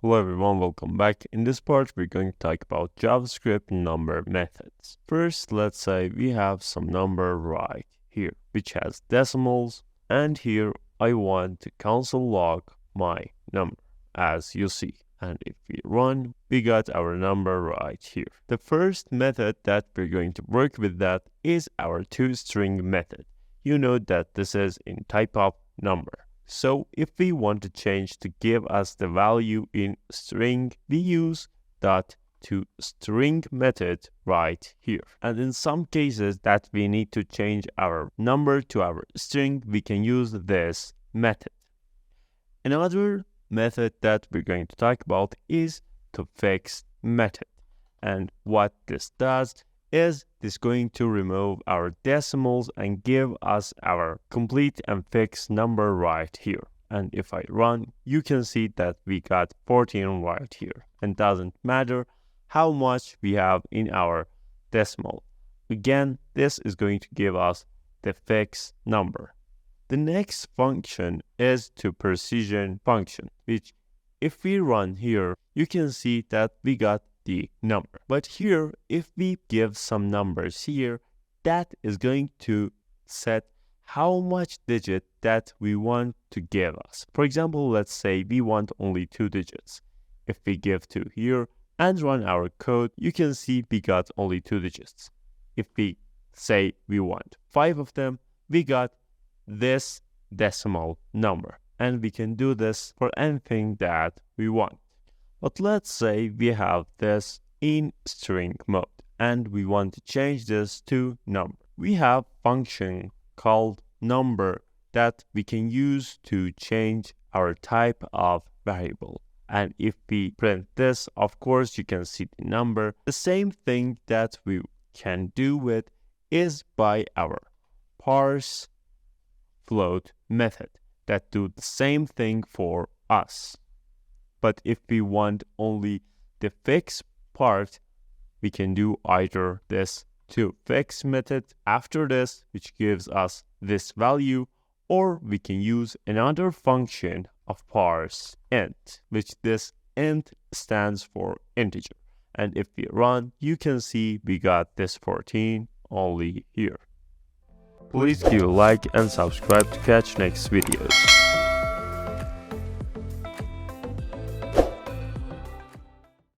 Hello everyone, welcome back. In this part, we're going to talk about JavaScript number methods. First, let's say we have some number right here, which has decimals, and here I want to console log my number, as you see. And if we run, we got our number right here. The first method that we're going to work with that is our toString method. You know that this is in type of number. So if we want to change to give us the value in string, we use .toString method right here. And in some cases that we need to change our number to our string, we can use this method. Another method that we're going to talk about is tofixed method. And what this does is this going to remove our decimals and give us our complete and fixed number right here. And if I run, you can see that we got 14 right here. And doesn't matter how much we have in our decimal. Again, this is going to give us the fixed number. The next function is toprecision function, which if we run here, you can see that we got the number. But here, if we give some numbers here, that is going to set how much digit that we want to give us. For example, let's say we want only 2 digits. If we give 2 here and run our code, you can see we got only 2 digits. If we say we want 5 of them, we got this decimal number. And we can do this for anything that we want. But let's say we have this in string mode and we want to change this to number. We have function called number that we can use to change our type of variable. And if we print this, of course, you can see the number. The same thing that we can do with is by our parsefloat method that do the same thing for us. But if we want only the fixed part, we can do either this tofixed method after this, which gives us this value, or we can use another function of parseint, which this int stands for integer. And if we run, you can see we got this 14 only here. Please give a like and subscribe to catch next videos.